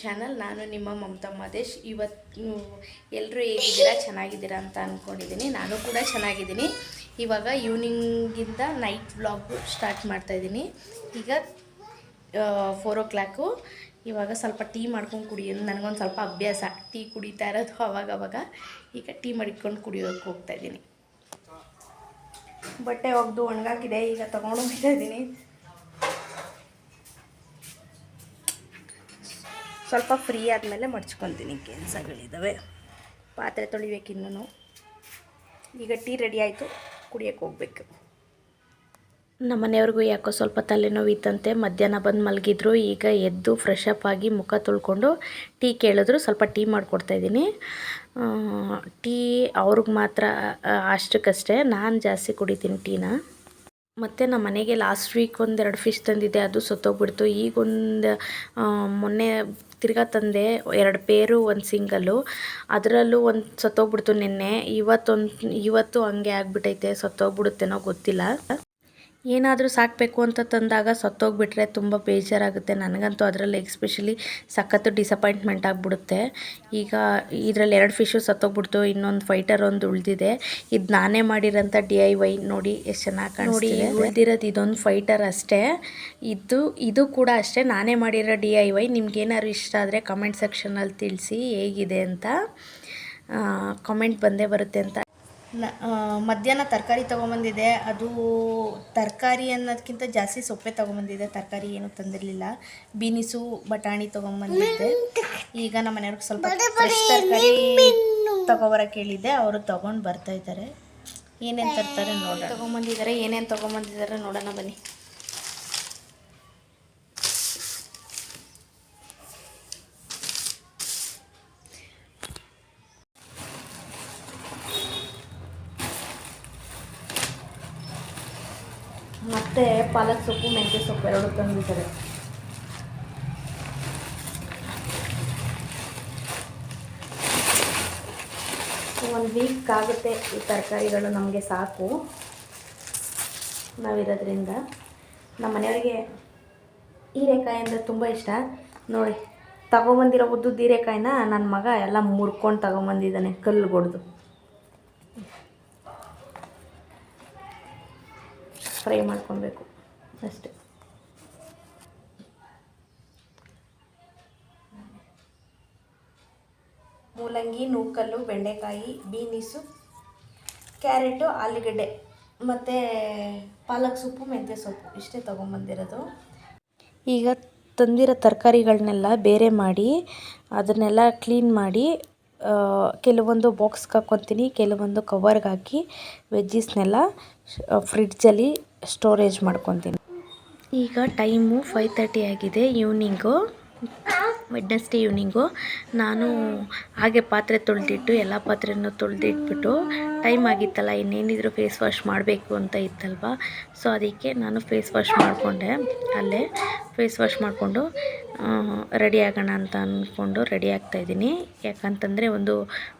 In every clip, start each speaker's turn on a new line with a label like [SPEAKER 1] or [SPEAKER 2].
[SPEAKER 1] Channel. ನಾನು ನಿಮ್ಮ ಮಮತಾ ಮಹದೇಶ್. ಇವತ್ತು ಎಲ್ಲರೂ ಹೇಗಿದ್ದೀರಾ, ಚೆನ್ನಾಗಿದ್ದೀರಾ ಅಂತ ಅಂದ್ಕೊಂಡಿದ್ದೀನಿ. ನಾನು ಕೂಡ ಚೆನ್ನಾಗಿದ್ದೀನಿ. ಇವಾಗ ಈವ್ನಿಂಗಿಂದ ನೈಟ್ ವ್ಲಾಗ್ ಸ್ಟಾರ್ಟ್ ಮಾಡ್ತಾಯಿದ್ದೀನಿ. ಈಗ 4 o'clock. ಇವಾಗ ಸ್ವಲ್ಪ ಟೀ ಮಾಡ್ಕೊಂಡು ಕುಡಿಯೋದು ನನಗೊಂದು ಸ್ವಲ್ಪ ಅಭ್ಯಾಸ, ಟೀ ಕುಡಿತಾ ಇರೋದು ಅವಾಗವಾಗ. ಈಗ ಟೀ ಮಾಡಿಕೊಂಡು ಕುಡಿಯೋಕ್ಕೆ ಹೋಗ್ತಾಯಿದ್ದೀನಿ. ಬಟ್ಟೆ ಒಗೆದು ಒಣಗಾಕಿದೆ, ಈಗ ತೊಗೊಂಡು ಹೋಗ್ತಾ ಇದ್ದೀನಿ. ಸ್ವಲ್ಪ ಫ್ರೀ ಆದಮೇಲೆ ಮಡ್ಚ್ಕೊತೀನಿ, ಕೆಲಸಗಳಿದ್ದಾವೆ. ಪಾತ್ರೆ ತೊಳಿಬೇಕಿನ್ನೂ. ಈಗ ಟೀ ರೆಡಿ ಆಯಿತು, ಕುಡಿಯೋಕ್ಕೆ ಹೋಗ್ಬೇಕು. ನಮ್ಮ ಮನೆಯವ್ರಿಗೂ ಯಾಕೋ ಸ್ವಲ್ಪ ತಲೆನೋವಿತ್ತಂತೆ, ಮಧ್ಯಾಹ್ನ ಬಂದು ಮಲಗಿದ್ರು. ಈಗ ಎದ್ದು ಫ್ರೆಶ್ ಅಪ್ ಆಗಿ ಮುಖ ತೊಳ್ಕೊಂಡು ಟೀ ಕೇಳಿದ್ರು. ಸ್ವಲ್ಪ ಟೀ ಮಾಡಿಕೊಡ್ತಾಯಿದ್ದೀನಿ. ಟೀ ಅವ್ರಿಗೆ ಮಾತ್ರ ಅಷ್ಟಕ್ಕಷ್ಟೇ, ನಾನು ಜಾಸ್ತಿ ಕುಡಿತೀನಿ ಟೀನ. ಮತ್ತು ನಮ್ಮ ಮನೆಗೆ ಲಾಸ್ಟ್ ವೀಕ್ 1-2 ಫಿಶ್ ತಂದಿದ್ದೆ, ಅದು ಸತ್ತೋಗ್ಬಿಡ್ತು. ಈಗ ಮೊನ್ನೆ ತಿರ್ಗಾ ತಂದೆ 2 ಪೇರು 1 ಸಿಂಗಲ್ಲು, ಅದರಲ್ಲೂ ಒಂದು ಸತ್ತೋಗ್ಬಿಡ್ತು ನಿನ್ನೆ. ಇವತ್ತು ಹಂಗೆ ಆಗಿಬಿಟ್ಟೈತೆ, ಸತ್ತೋಗ್ಬಿಡುತ್ತೇನೋ ಗೊತ್ತಿಲ್ಲ. ಏನಾದರೂ ಸಾಕಬೇಕು ಅಂತ ತಂದಾಗ ಸತ್ತೋಗ್ಬಿಟ್ರೆ ತುಂಬ ಬೇಜಾರಾಗುತ್ತೆ ನನಗಂತೂ. ಅದರಲ್ಲಿ ಎಕ್ಸ್ಪೆಷಲಿ ಸಖತ್ತು ಡಿಸಪಾಯಿಂಟ್ಮೆಂಟ್ ಆಗಿಬಿಡುತ್ತೆ. ಈಗ ಇದರಲ್ಲಿ 2 ಫಿಶು ಸತ್ತೋಗ್ಬಿಡ್ತು, ಇನ್ನೊಂದು ಫೈಟರ್ ಒಂದು ಉಳಿದಿದೆ. ಇದು ನಾನೇ ಮಾಡಿರೋಂಥ DIY. ನೋಡಿ ಎಷ್ಟು ಚೆನ್ನಾಗಿ ಕಾಣಿಸ್ತಿದೆ. ಉಳಿದಿರೋದು ಇದೊಂದು ಫೈಟರ್ ಅಷ್ಟೇ. ಇದು ಕೂಡ ಅಷ್ಟೇ, ನಾನೇ ಮಾಡಿರೋ DIY. ನಿಮ್ಗೇನಾದ್ರು ಇಷ್ಟ ಆದರೆ ಕಮೆಂಟ್ ಸೆಕ್ಷನಲ್ಲಿ ತಿಳಿಸಿ ಹೇಗಿದೆ ಅಂತ. ಕಮೆಂಟ್ ಬಂದೇ ಬರುತ್ತೆ ಅಂತ. ಮಧ್ಯಾಹ್ನ ತರಕಾರಿ ತೊಗೊಂಬಂದಿದೆ. ಅದು ತರಕಾರಿ ಅನ್ನೋದಕ್ಕಿಂತ ಜಾಸ್ತಿ ಸೊಪ್ಪೆ ತೊಗೊಂಬಂದಿದೆ. ತರಕಾರಿ ಏನೂ ತಂದಿರಲಿಲ್ಲ. ಬೀನಿಸು ಬಟಾಣಿ ತೊಗೊಂಬಂದಿದ್ದೆ. ಈಗ ನಮ್ಮ ಮನೆಯವ್ರಿಗೆ ಸ್ವಲ್ಪ ಫ್ರೆಶ್ ತರಕಾರಿ ತೊಗೊಬರಕ್ಕೆ ಹೇಳಿದ್ದೆ, ಅವರು ತೊಗೊಂಡು ಬರ್ತಾಯಿದ್ದಾರೆ. ಏನೇನು ತರ್ತಾರೆ ನೋಡೋಣ. ಏನೇನು ತೊಗೊಂಬಂದಿದ್ದಾರೆ ನೋಡೋಣ ಬನ್ನಿ. ಮತ್ತು ಪಾಲಕ್ ಸೊಪ್ಪು ಮೆಂತ್ಯ ಸೊಪ್ಪು 2 ತಂದಿದ್ದಾರೆ. ಒಂದು ವೀಕ್ ಆಗುತ್ತೆ ಈ ತರಕಾರಿಗಳು, ನಮಗೆ ಸಾಕು ನಾವಿರೋದ್ರಿಂದ. ನಮ್ಮ ಮನೆಯವರಿಗೆ ಹೀರೆಕಾಯಿ ಅಂದರೆ ತುಂಬ ಇಷ್ಟ. ನೋಡಿ, ತಗೊಂಬಂದಿರೋ ಉದ್ದುದ್ದು ಹೀರೆಕಾಯಿನ ನನ್ನ ಮಗ ಎಲ್ಲ ಮುರ್ಕೊಂಡು ತಗೊಂಬಂದಿದ್ದಾನೆ, ಕಲ್ಲು ಹೊಡೆದು. ಫ್ರೈ ಮಾಡ್ಕೊಬೇಕು ಅಷ್ಟೆ. ಮೂಲಂಗಿ, ನೂಕಲ್ಲು, ಬೆಂಡೆಕಾಯಿ, ಬೀನಿಸು, ಕ್ಯಾರೆಟು, ಆಲೂಗಡ್ಡೆ ಮತ್ತು ಪಾಲಕ್ ಸೊಪ್ಪು ಮೆಂತ್ಯ ಸೊಪ್ಪು ಇಷ್ಟೇ ತೊಗೊಂಬಂದಿರೋದು. ಈಗ ತಂದಿರೋ ತರಕಾರಿಗಳನ್ನೆಲ್ಲ ಬೇರೆ ಮಾಡಿ ಅದನ್ನೆಲ್ಲ ಕ್ಲೀನ್ ಮಾಡಿ ಕೆಲವೊಂದು ಬಾಕ್ಸ್ಗೆ ಹಾಕ್ಕೊತೀನಿ, ಕೆಲವೊಂದು ಕವರ್ಗೆ ಹಾಕಿ ವೆಜ್ಜೀಸ್ನೆಲ್ಲ ಫ್ರಿಡ್ಜಲ್ಲಿ ಸ್ಟೋರೇಜ್ ಮಾಡ್ಕೊತೀನಿ. ಈಗ ಟೈಮು 5:30 ಆಗಿದೆ, ಈವ್ನಿಂಗು, ವೆಡ್ನೆಸ್ಡೇ ಈವ್ನಿಂಗು. ನಾನು ಹಾಗೆ ಪಾತ್ರೆ ತೊಳೆದಿಟ್ಟು ಎಲ್ಲ ಪಾತ್ರೆನೂ ತೊಳೆದಿಟ್ಬಿಟ್ಟು ಟೈಮ್ ಆಗಿತ್ತಲ್ಲ, ಇನ್ನೇನಿದ್ರು ಫೇಸ್ ವಾಶ್ ಮಾಡಬೇಕು ಅಂತ ಇತ್ತಲ್ವ. ಸೊ ಅದಕ್ಕೆ ನಾನು ಫೇಸ್ ವಾಶ್ ಮಾಡಿಕೊಂಡೆ. ಅಲ್ಲೇ ಫೇಸ್ ವಾಶ್ ಮಾಡಿಕೊಂಡು ರೆಡಿ ಆಗೋಣ ಅಂತ ಅಂದ್ಕೊಂಡು ರೆಡಿ ಆಗ್ತಾಯಿದ್ದೀನಿ. ಯಾಕಂತಂದರೆ ಒಂದು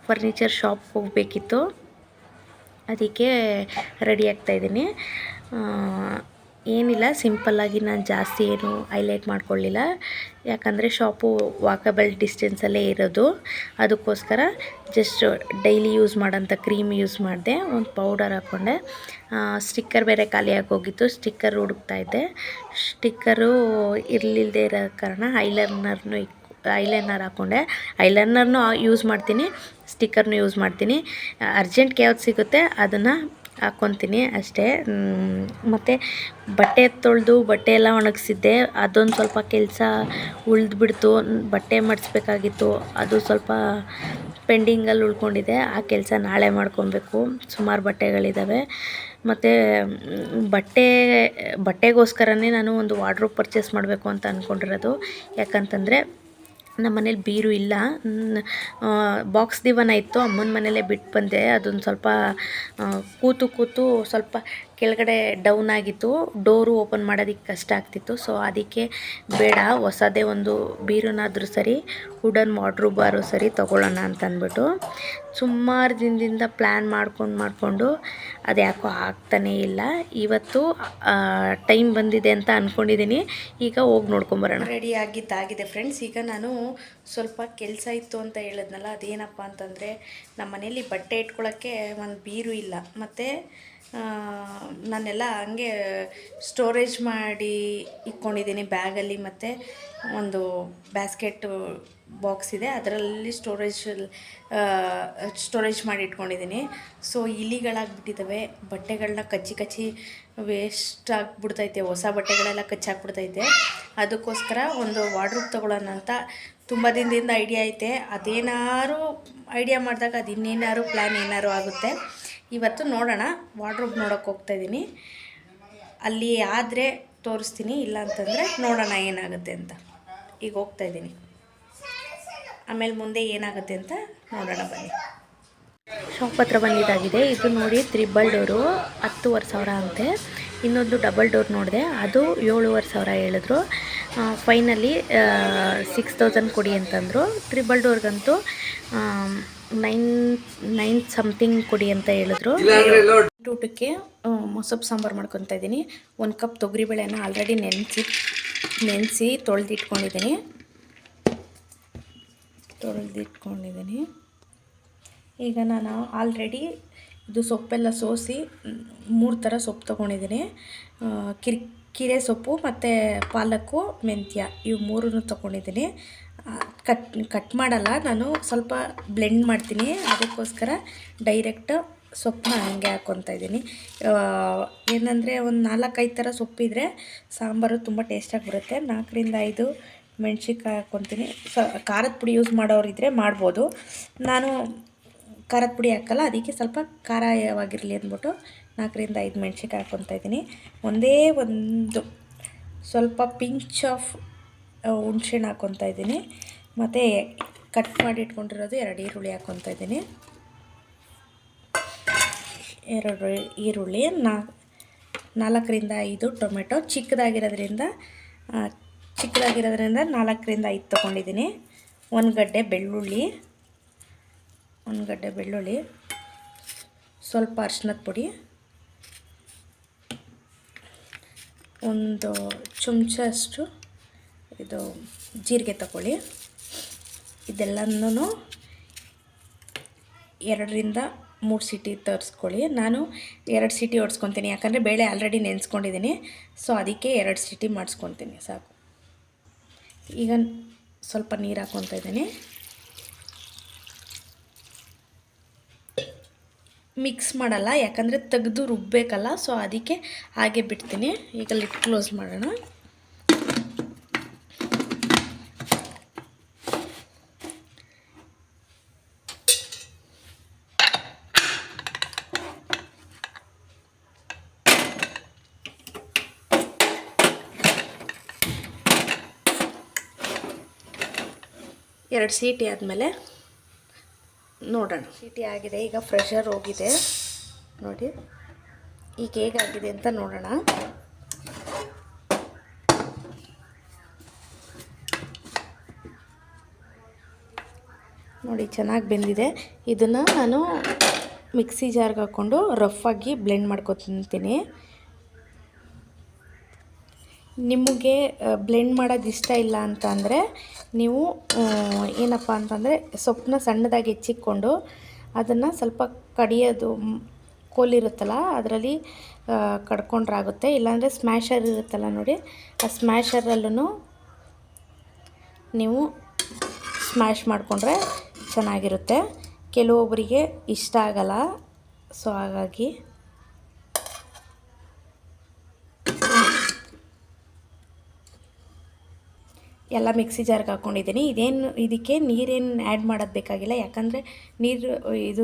[SPEAKER 1] ಫರ್ನಿಚರ್ ಶಾಪ್ ಹೋಗಬೇಕಿತ್ತು, ಅದಕ್ಕೆ ರೆಡಿ ಆಗ್ತಾಯಿದ್ದೀನಿ. ಏನಿಲ್ಲ, ಸಿಂಪಲ್ಲಾಗಿ ನಾನು ಜಾಸ್ತಿ ಏನು ಹೈಲೈಟ್ ಮಾಡ್ಕೊಳ್ಳಿಲ್ಲ. ಯಾಕಂದರೆ ಶಾಪು ವಾಕಬಲ್ ಡಿಸ್ಟೆನ್ಸಲ್ಲೇ ಇರೋದು. ಅದಕ್ಕೋಸ್ಕರ ಜಸ್ಟ್ ಡೈಲಿ ಯೂಸ್ ಮಾಡೋಂಥ ಕ್ರೀಮ್ ಯೂಸ್ ಮಾಡಿದೆ, ಒಂದು ಪೌಡರ್ ಹಾಕ್ಕೊಂಡೆ. ಸ್ಟಿಕ್ಕರ್ ಬೇರೆ ಖಾಲಿಯಾಗಿ ಹೋಗಿತ್ತು, ಸ್ಟಿಕ್ಕರ್ ಹುಡುಕ್ತಾಯಿದ್ದೆ. ಸ್ಟಿಕ್ಕರು ಇರಲಿಲ್ಲದೆ ಇರೋ ಕಾರಣ ಐಲೈನರ್ ಹಾಕ್ಕೊಂಡೆ. ಐಲೈನರ್ನು ಯೂಸ್ ಮಾಡ್ತೀನಿ, ಸ್ಟಿಕ್ಕರ್ನು ಯೂಸ್ ಮಾಡ್ತೀನಿ. ಅರ್ಜೆಂಟ್ಗೆ ಯಾವ್ದು ಸಿಗುತ್ತೆ ಅದನ್ನು ಹಾಕ್ಕೊತೀನಿ ಅಷ್ಟೇ. ಮತ್ತು ಬಟ್ಟೆ ತೊಳೆದು ಬಟ್ಟೆ ಎಲ್ಲ ಒಣಗಿಸಿದ್ದೆ, ಅದೊಂದು ಸ್ವಲ್ಪ ಕೆಲಸ ಉಳಿದ್ಬಿಡ್ತು. ಬಟ್ಟೆ ಮಡಿಸ್ಬೇಕಾಗಿತ್ತು, ಅದು ಸ್ವಲ್ಪ ಪೆಂಡಿಂಗಲ್ಲಿ ಉಳ್ಕೊಂಡಿದೆ. ಆ ಕೆಲಸ ನಾಳೆ ಮಾಡ್ಕೊಬೇಕು. ಸುಮಾರು ಬಟ್ಟೆಗಳಿದ್ದಾವೆ. ಮತ್ತು ಬಟ್ಟೆಗೋಸ್ಕರನೇ ನಾನು ಒಂದು ವಾರ್ಡ್ರೋಬ್ ಪರ್ಚೇಸ್ ಮಾಡಬೇಕು ಅಂತ ಅಂದ್ಕೊಂಡಿರೋದು. ಯಾಕಂತಂದರೆ ನಮ್ಮ ಮನೇಲಿ ಬೀರು ಇಲ್ಲ. ಬಾಕ್ಸ್ ದಿವಾನ ಇತ್ತು, ಅಮ್ಮನ ಮನೇಲೇ ಬಿಟ್ಟು ಬಂದೆ. ಅದೊಂದು ಸ್ವಲ್ಪ ಕೂತು ಸ್ವಲ್ಪ ಕೆಳಗಡೆ ಡೌನ್ ಆಗಿತ್ತು, ಡೋರು ಓಪನ್ ಮಾಡೋದಕ್ಕೆ ಕಷ್ಟ ಆಗ್ತಿತ್ತು. ಸೊ ಅದಕ್ಕೆ ಬೇಡ, ಹೊಸದೇ ಒಂದು ಬೀರುನಾದರೂ ಸರಿ, ವುಡನ್ ವಾರ್ಡ್ರೋಬಾರು ಸರಿ ತೊಗೊಳ್ಳೋಣ ಅಂತ ಅಂದ್ಬಿಟ್ಟು ಸುಮಾರು ದಿನದಿಂದ ಪ್ಲ್ಯಾನ್ ಮಾಡಿಕೊಂಡು ಅದು ಯಾಕೋ ಆಗ್ತಾನೇ ಇಲ್ಲ. ಇವತ್ತು ಟೈಮ್ ಬಂದಿದೆ ಅಂತ ಅಂದ್ಕೊಂಡಿದ್ದೀನಿ. ಈಗ ಹೋಗಿ ನೋಡ್ಕೊಂಬರೋಣ. ರೆಡಿ ಆಗಿದ್ದಾಗಿದೆ ಫ್ರೆಂಡ್ಸ್. ಈಗ ನಾನು ಸ್ವಲ್ಪ ಕೆಲಸ ಇತ್ತು ಅಂತ ಹೇಳಿದ್ನಲ್ಲ, ಅದೇನಪ್ಪ ಅಂತಂದರೆ ನಮ್ಮ ಮನೇಲಿ ಬಟ್ಟೆ ಇಟ್ಕೊಳ್ಳೋಕ್ಕೆ ಒಂದು ಬೀರು ಇಲ್ಲ, ಮತ್ತು ನಾನೆಲ್ಲ ಹಂಗೆ ಸ್ಟೋರೇಜ್ ಮಾಡಿ ಇಟ್ಕೊಂಡಿದ್ದೀನಿ ಬ್ಯಾಗಲ್ಲಿ. ಮತ್ತು ಒಂದು ಬ್ಯಾಸ್ಕೆಟ್ ಬಾಕ್ಸ್ ಇದೆ, ಅದರಲ್ಲಿ ಸ್ಟೋರೇಜ್ ಮಾಡಿ ಇಟ್ಕೊಂಡಿದ್ದೀನಿ. ಸೊ ಇಲಿಗಳಾಗ್ಬಿಟ್ಟಿದ್ದಾವೆ, ಬಟ್ಟೆಗಳನ್ನ ಕಚ್ಚಿ ವೇಸ್ಟ್ ಆಗಿಬಿಡ್ತೈತೆ, ಹೊಸ ಬಟ್ಟೆಗಳೆಲ್ಲ ಕಚ್ಚಾಕ್ಬಿಡ್ತೈತೆ. ಅದಕ್ಕೋಸ್ಕರ ಒಂದು ವಾರ್ಡ್ರೋಬ್ ತೊಗೊಳ್ಳೋಣ ಅಂತ ತುಂಬ ದಿನದಿಂದ ಐಡಿಯಾ ಐತೆ. ಅದೇನಾರು ಐಡಿಯಾ ಮಾಡಿದಾಗ ಅದು ಇನ್ನೇನಾರು ಪ್ಲ್ಯಾನ್ ಏನಾರು ಆಗುತ್ತೆ. ಇವತ್ತು ನೋಡೋಣ, ವಾರ್ಡ್ರೋಬ್ ನೋಡೋಕೆ ಹೋಗ್ತಾಯಿದ್ದೀನಿ. ಅಲ್ಲಿ ಆದರೆ ತೋರಿಸ್ತೀನಿ, ಇಲ್ಲ ಅಂತಂದರೆ ನೋಡೋಣ ಏನಾಗುತ್ತೆ ಅಂತ. ಈಗ ಹೋಗ್ತಾಯಿದ್ದೀನಿ, ಆಮೇಲೆ ಮುಂದೆ ಏನಾಗುತ್ತೆ ಅಂತ ನೋಡೋಣ ಬನ್ನಿ. ಶಾಪ್ ಹತ್ರ ಬಂದಿದ್ದಾಗಿದೆ. ಇದು ನೋಡಿ 3 ಡೋರು 10,500 ಅಂತೆ. ಇನ್ನೊಂದು ಡಬಲ್ ಡೋರ್ ನೋಡಿದೆ, ಅದು 7,500 ಹೇಳಿದ್ರು. ಫೈನಲಿ 6,000 ಕೊಡಿ ಅಂತಂದರು. 3 ಡೋರ್ಗಂತೂ 9 ಸಮಥಿಂಗ್ ಕೊಡಿ ಅಂತ ಹೇಳಿದ್ರು. ಊಟಕ್ಕೆ ಮೊಸಪ್ಪು ಸಾಂಬಾರು ಮಾಡ್ಕೊತಾ ಇದ್ದೀನಿ. 1 ಕಪ್ ತೊಗರಿಬೇಳೆನ ಆಲ್ರೆಡಿ ನೆನೆಸಿ ತೊಳೆದಿಟ್ಕೊಂಡಿದ್ದೀನಿ. ಈಗ ನಾನು ಆಲ್ರೆಡಿ ಇದು ಸೊಪ್ಪೆಲ್ಲ ಸೋಸಿ 3 ಥರ ಸೊಪ್ಪು ತೊಗೊಂಡಿದ್ದೀನಿ. ಕಿರೆ ಸೊಪ್ಪು ಮತ್ತು ಪಾಲಕ್ಕು, ಮೆಂತ್ಯ, ಇವು 3 ತೊಗೊಂಡಿದ್ದೀನಿ. ಕಟ್ ಮಾಡಲ್ಲ ನಾನು, ಸ್ವಲ್ಪ ಬ್ಲೆಂಡ್ ಮಾಡ್ತೀನಿ. ಅದಕ್ಕೋಸ್ಕರ ಡೈರೆಕ್ಟ್ ಸೊಪ್ಪನ್ನ ಹಂಗೆ ಹಾಕ್ಕೊತಾ ಇದ್ದೀನಿ. ಏನಂದರೆ ಒಂದು 4-5 ಥರ ಸೊಪ್ಪಿದ್ರೆ ಸಾಂಬಾರು ತುಂಬ ಟೇಸ್ಟಾಗಿ ಬರುತ್ತೆ. 4-5 ಮೆಣ್ಸಿನ್ಕಾಯಿ ಹಾಕ್ಕೊತೀನಿ. ಖಾರದ ಪುಡಿ ಯೂಸ್ ಮಾಡೋರಿದ್ದರೆ ಮಾಡ್ಬೋದು. ನಾನು ಖಾರದ ಪುಡಿ ಹಾಕಲ್ಲ, ಅದಕ್ಕೆ ಸ್ವಲ್ಪ ಖಾರವಾಗಿರಲಿ ಅಂದ್ಬಿಟ್ಟು 4-5 ಮೆಣ್ಸಿನ್ಕಾಯಿ ಹಾಕ್ಕೊತಾ ಇದ್ದೀನಿ. ಒಂದೇ ಒಂದು ಸ್ವಲ್ಪ ಪಿಂಚ್ ಆಫ್ ಹುಣಸೆಹಣ್ಣು ಹಾಕ್ಕೊತಾ ಇದ್ದೀನಿ. ಮತ್ತು ಕಟ್ ಮಾಡಿ ಇಟ್ಕೊಂಡಿರೋದು 2 ಈರುಳ್ಳಿ ಹಾಕ್ಕೊತಾ ಇದ್ದೀನಿ. 2 ಈರುಳ್ಳಿ, 4-5 ಟೊಮೆಟೊ ಚಿಕ್ಕದಾಗಿರೋದ್ರಿಂದ 4-5 ತೊಗೊಂಡಿದ್ದೀನಿ. 1 ಗಡ್ಡೆ ಬೆಳ್ಳುಳ್ಳಿ, ಸ್ವಲ್ಪ ಅರಿಶಿನದ ಪುಡಿ, 1 ಚಮಚ ಅಷ್ಟು ಇದು ಜೀರಿಗೆ ತಗೊಳ್ಳಿ. ಇದೆಲ್ಲನೂ 2-3 ಸೀಟಿ ತರಿಸ್ಕೊಳ್ಳಿ. ನಾನು 2 ಸೀಟಿ ಹೊಡ್ಸ್ಕೊತೀನಿ, ಯಾಕಂದರೆ ಬೇಳೆ ಆಲ್ರೆಡಿ ನೆನೆಸ್ಕೊಂಡಿದ್ದೀನಿ. ಸೊ ಅದಕ್ಕೆ 2 ಸೀಟಿ ಮಾಡಿಸ್ಕೊತೀನಿ ಸಾಕು. ಈಗ ಸ್ವಲ್ಪ ನೀರು ಹಾಕ್ಕೊತಾ ಇದ್ದೀನಿ. ಮಿಕ್ಸ್ ಮಾಡಲ್ಲ, ಯಾಕಂದರೆ ತೆಗೆದು ರುಬ್ಬಬೇಕಲ್ಲ. ಸೊ ಅದಕ್ಕೆ ಹಾಗೆ ಬಿಡ್ತೀನಿ. ಈಗ ಲಿಡ್ ಕ್ಲೋಸ್ ಮಾಡೋಣ. ಎರಡು ಸೀಟಿ ಆದಮೇಲೆ ನೋಡೋಣ. ಸೀಟಿ ಆಗಿದೆ, ಈಗ ಪ್ರೆಷರ್ ಹೋಗಿದೆ ನೋಡಿ. ಈಗ ಹೇಗಾಗಿದೆ ಅಂತ ನೋಡೋಣ. ನೋಡಿ ಚೆನ್ನಾಗಿ ಬೆಂದಿದೆ. ಇದನ್ನು ನಾನು ಮಿಕ್ಸಿ ಜಾರ್ಗೆ ಹಾಕ್ಕೊಂಡು ರಫಾಗಿ ಬ್ಲೆಂಡ್ ಮಾಡ್ಕೊತೀನಿ. ನಿಮಗೆ ಬ್ಲೆಂಡ್ ಮಾಡೋದು ಇಷ್ಟ ಇಲ್ಲ ಅಂತ ಅಂದರೆ ನೀವು ಏನಪ್ಪ ಅಂತಂದರೆ ಸೊಪ್ಪನ್ನ ಸಣ್ಣದಾಗಿ ಹೆಚ್ಚಿಕೊಂಡು ಅದನ್ನು ಸ್ವಲ್ಪ ಕಡಿಯೋದು ಕೋಲಿರುತ್ತಲ್ಲ ಅದರಲ್ಲಿ ಕಡ್ಕೊಂಡ್ರಾಗುತ್ತೆ. ಇಲ್ಲಾಂದರೆ ಸ್ಮ್ಯಾಶರ್ ಇರುತ್ತಲ್ಲ ನೋಡಿ, ಆ ಸ್ಮ್ಯಾಶರಲ್ಲೂ ನೀವು ಸ್ಮ್ಯಾಶ್ ಮಾಡಿಕೊಂಡ್ರೆ ಚೆನ್ನಾಗಿರುತ್ತೆ. ಕೆಲವೊಬ್ಬರಿಗೆ ಇಷ್ಟ ಆಗಲ್ಲ, ಸೊ ಹಾಗಾಗಿ ಎಲ್ಲ ಮಿಕ್ಸಿ ಜಾರ್ಗೆ ಹಾಕ್ಕೊಂಡಿದ್ದೀನಿ. ಇದಕ್ಕೆ ನೀರೇನು ಆ್ಯಡ್ ಮಾಡೋದು ಬೇಕಾಗಿಲ್ಲ, ಯಾಕಂದರೆ ಇದು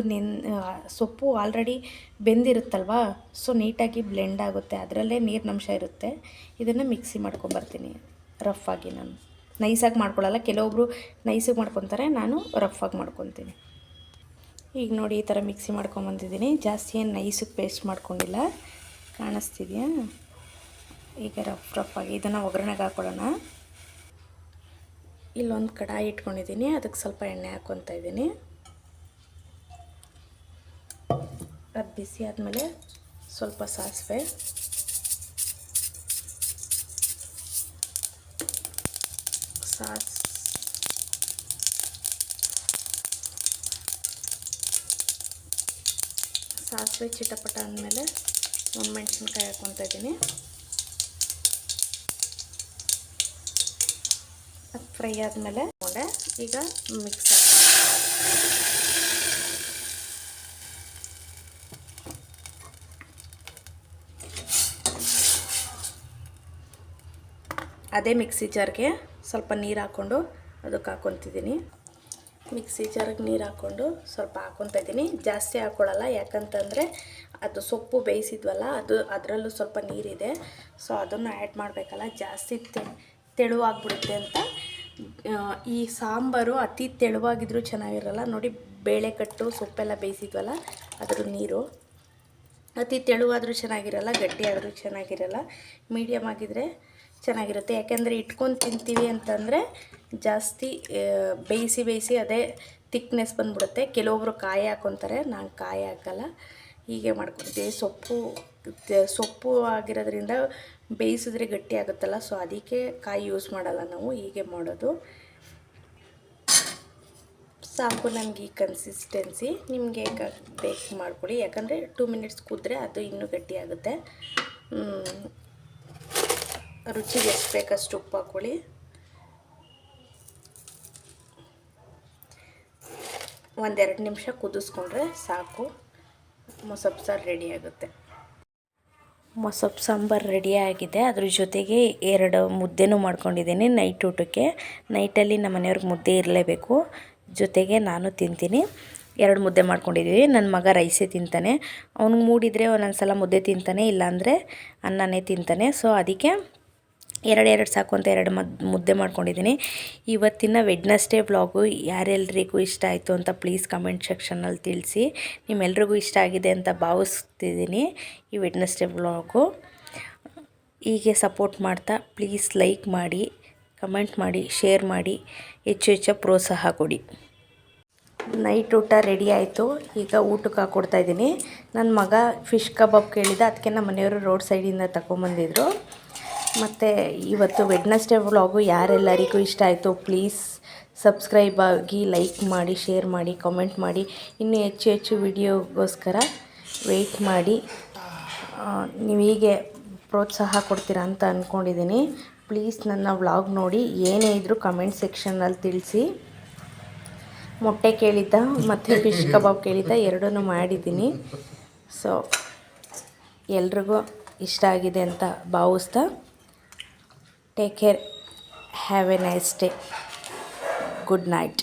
[SPEAKER 1] ಸೊಪ್ಪು ಆಲ್ರೆಡಿ ಬೆಂದಿರುತ್ತಲ್ವ, ಸೊ ನೀಟಾಗಿ ಬ್ಲೆಂಡ್ ಆಗುತ್ತೆ. ಅದರಲ್ಲೇ ನೀರಿನಂಶ ಇರುತ್ತೆ. ಇದನ್ನು ಮಿಕ್ಸಿ ಮಾಡ್ಕೊಂಬರ್ತೀನಿ ರಫಾಗಿ. ನಾನು ನೈಸಾಗಿ ಮಾಡ್ಕೊಳ್ಳಲ್ಲ, ಕೆಲವೊಬ್ಬರು ನೈಸಾಗಿ ಮಾಡ್ಕೊತಾರೆ, ನಾನು ರಫಾಗಿ ಮಾಡ್ಕೊತೀನಿ. ಈಗ ನೋಡಿ ಈ ಥರ ಮಿಕ್ಸಿ ಮಾಡ್ಕೊಂಬಂದಿದ್ದೀನಿ. ಜಾಸ್ತಿ ಏನು ನೈಸಿಗೆ ಪೇಸ್ಟ್ ಮಾಡ್ಕೊಂಡಿಲ್ಲ. ಕಾಣಿಸ್ತಿದೆಯಾ? ಈಗ ರಫ್ ಆಗಿ ಇದನ್ನು ಒಗ್ಗರಣೆಗೆ ಹಾಕ್ಕೊಳ್ಳೋಣ. ಇಲ್ಲೊಂದು ಕಡಾಯಿ ಇಟ್ಕೊಂಡಿದ್ದೀನಿ, ಅದಕ್ಕೆ ಸ್ವಲ್ಪ ಎಣ್ಣೆ ಹಾಕ್ಕೊತಾ ಇದ್ದೀನಿ. ಅದು ಬಿಸಿ ಆದಮೇಲೆ ಸ್ವಲ್ಪ ಸಾಸಿವೆ, ಸಾಸಿವೆ ಚಿಟಪಟ ಅಂದಮೇಲೆ ಒಂದು ಮೆಣಸಿನ್ಕಾಯಿ ಹಾಕ್ಕೊತಾ ಇದ್ದೀನಿ. ಅದು ಫ್ರೈ ಆದಮೇಲೆ ಈಗ ಮಿಕ್ಸ್ ಅದೇ ಮಿಕ್ಸಿ ಜಾರ್ಗೆ ಸ್ವಲ್ಪ ನೀರು ಹಾಕ್ಕೊಂಡು ಅದಕ್ಕೆ ಹಾಕ್ಕೊತಿದ್ದೀನಿ. ಮಿಕ್ಸಿ ಜಾರ್ಗೆ ನೀರು ಹಾಕ್ಕೊಂಡು ಸ್ವಲ್ಪ ಹಾಕ್ಕೊತಾ ಇದ್ದೀನಿ. ಜಾಸ್ತಿ ಹಾಕ್ಕೊಳ್ಳಲ್ಲ, ಯಾಕಂತಂದರೆ ಅದು ಸೊಪ್ಪು ಬೇಯಿಸಿದ್ವಲ್ಲ, ಅದರಲ್ಲೂ ಸ್ವಲ್ಪ ನೀರಿದೆ. ಸೊ ಅದನ್ನು ಆ್ಯಡ್ ಮಾಡಬೇಕಲ್ಲ, ಜಾಸ್ತಿ ತೆಳುವಾಗ್ಬಿಡುತ್ತೆ ಅಂತ. ಈ ಸಾಂಬಾರು ಅತಿ ತೆಳುವಾಗಿದ್ರೂ ಚೆನ್ನಾಗಿರಲ್ಲ. ನೋಡಿ, ಬೇಳೆಕಟ್ಟು ಸೊಪ್ಪೆಲ್ಲ ಬೇಯಿಸಿದ್ವಲ್ಲ ಅದ್ರ ನೀರು. ಅತಿ ತೆಳುವಾದರೂ ಚೆನ್ನಾಗಿರಲ್ಲ, ಗಟ್ಟಿಯಾದರೂ ಚೆನ್ನಾಗಿರಲ್ಲ. ಮೀಡಿಯಮ್ ಆಗಿದ್ದರೆ ಚೆನ್ನಾಗಿರುತ್ತೆ. ಯಾಕೆಂದರೆ ಇಟ್ಕೊಂಡು ತಿಂತೀವಿ ಅಂತಂದರೆ ಜಾಸ್ತಿ ಬೇಯಿಸಿ ಅದೇ ತಿಕ್ನೆಸ್ ಬಂದ್ಬಿಡುತ್ತೆ. ಕೆಲವೊಬ್ಬರು ಕಾಯಿ ಹಾಕ್ಕೊತಾರೆ, ನಾನು ಕಾಯಿ ಹಾಕಲ್ಲ, ಹೀಗೆ ಮಾಡ್ಕೊತೀವಿ. ಸೊಪ್ಪು ಆಗಿರೋದ್ರಿಂದ ಬೇಯಿಸಿದ್ರೆ ಗಟ್ಟಿ ಆಗುತ್ತಲ್ಲ, ಸೊ ಅದಕ್ಕೆ ಕಾಯಿ ಯೂಸ್ ಮಾಡಲ್ಲ ನಾವು, ಹೀಗೆ ಮಾಡೋದು. ಸಾಕು ನನಗೆ ಈ ಕನ್ಸಿಸ್ಟೆನ್ಸಿ. ನಿಮಗೆ ಬೇಕು ಮಾಡ್ಕೊಳ್ಳಿ, ಯಾಕಂದರೆ 2 ಮಿನಿಟ್ಸ್ ಕುದ್ರೆ ಅದು ಇನ್ನೂ ಗಟ್ಟಿಯಾಗುತ್ತೆ. ರುಚಿಗೆ ಎಷ್ಟು ಬೇಕಷ್ಟು ಉಪ್ಪು ಹಾಕ್ಕೊಳ್ಳಿ. ಒಂದೆರಡು ನಿಮಿಷ ಕುದಿಸ್ಕೊಂಡ್ರೆ ಸಾಕು, ಮೊಸಪ್ಪು ಸಾರು ರೆಡಿ ಆಗುತ್ತೆ. ಮೊಸಪ್ಪು ಸಾಂಬಾರು ರೆಡಿಯಾಗಿದೆ. ಅದ್ರ ಜೊತೆಗೆ 2 ಮುದ್ದೆನೂ ಮಾಡ್ಕೊಂಡಿದ್ದೀನಿ ನೈಟ್ ಊಟಕ್ಕೆ. ನೈಟಲ್ಲಿ ನಮ್ಮ ಮನೆಯವ್ರಿಗೆ ಮುದ್ದೆ ಇರಲೇಬೇಕು, ಜೊತೆಗೆ ನಾನು ತಿಂತೀನಿ. 2 ಮುದ್ದೆ ಮಾಡ್ಕೊಂಡಿದ್ದೀವಿ. ನನ್ನ ಮಗ ರೈಸೇ ತಿಂತಾನೆ, ಅವ್ನಿಗೆ ಮೂಡಿದರೆ ಒಂದೊಂದು ಸಲ ಮುದ್ದೆ ತಿಂತಾನೆ, ಇಲ್ಲಾಂದರೆ ಅನ್ನನೇ ತಿಂತಾನೆ. ಸೊ ಅದಕ್ಕೆ 2 ಸಾಕು ಅಂತ 2 ಮುದ್ದೆ ಮಾಡ್ಕೊಂಡಿದ್ದೀನಿ. ಇವತ್ತಿನ ವೆಡ್ನಸ್ಡೇ ವ್ಲಾಗು ಯಾರೆಲ್ಲರಿಗೂ ಇಷ್ಟ ಆಯಿತು ಅಂತ ಪ್ಲೀಸ್ ಕಮೆಂಟ್ ಸೆಕ್ಷನಲ್ಲಿ ತಿಳಿಸಿ. ನಿಮ್ಮೆಲ್ರಿಗೂ ಇಷ್ಟ ಆಗಿದೆ ಅಂತ ಭಾವಿಸ್ತಿದ್ದೀನಿ ಈ ವೆಡ್ನಸ್ಡೇ ವ್ಲಾಗು. ಹೀಗೆ ಸಪೋರ್ಟ್ ಮಾಡ್ತಾ ಪ್ಲೀಸ್ ಲೈಕ್ ಮಾಡಿ, ಕಮೆಂಟ್ ಮಾಡಿ, ಶೇರ್ ಮಾಡಿ, ಹೆಚ್ಚು ಪ್ರೋತ್ಸಾಹ ಕೊಡಿ. ನೈಟ್ ಊಟ ರೆಡಿ ಆಯಿತು. ಈಗ ಊಟಕ್ಕೆ ಹಾಕ್ಕೊಡ್ತಾಯಿದ್ದೀನಿ. ನನ್ನ ಮಗ ಫಿಶ್ ಕಬಾಬ್ ಕೇಳಿದ, ಅದಕ್ಕೆ ನಮ್ಮ ಮನೆಯವರು ರೋಡ್ ಸೈಡಿಂದ ತಗೊಂಬಂದಿದ್ರು. ಮತ್ತು ಇವತ್ತು ವೆಡ್ನಸ್ಡೇ ವ್ಲಾಗು ಯಾರೆಲ್ಲರಿಗೂ ಇಷ್ಟ ಆಯಿತು ಪ್ಲೀಸ್ ಸಬ್ಸ್ಕ್ರೈಬ್ ಆಗಿ, ಲೈಕ್ ಮಾಡಿ, ಶೇರ್ ಮಾಡಿ, ಕಮೆಂಟ್ ಮಾಡಿ. ಇನ್ನೂ ಹೆಚ್ಚು ವಿಡಿಯೋಗೋಸ್ಕರ ವೆಯ್ಟ್ ಮಾಡಿ. ನೀವು ಹೀಗೆ ಪ್ರೋತ್ಸಾಹ ಕೊಡ್ತೀರಾ ಅಂತ ಅಂದ್ಕೊಂಡಿದ್ದೀನಿ. ಪ್ಲೀಸ್ ನನ್ನ ವ್ಲಾಗ್ ನೋಡಿ, ಏನೇ ಇದ್ದರೂ ಕಮೆಂಟ್ ಸೆಕ್ಷನ್ನಲ್ಲಿ ತಿಳಿಸಿ. ಮೊಟ್ಟೆ ಕೇಳಿದ್ದ ಮತ್ತು ಫಿಶ್ ಕಬಾಬ್ ಕೇಳಿದ್ದ, 2 ಮಾಡಿದ್ದೀನಿ. ಸೊ ಎಲ್ರಿಗೂ ಇಷ್ಟ ಆಗಿದೆ ಅಂತ ಭಾವಿಸ್ತಾ, take care, have A nice day, good night.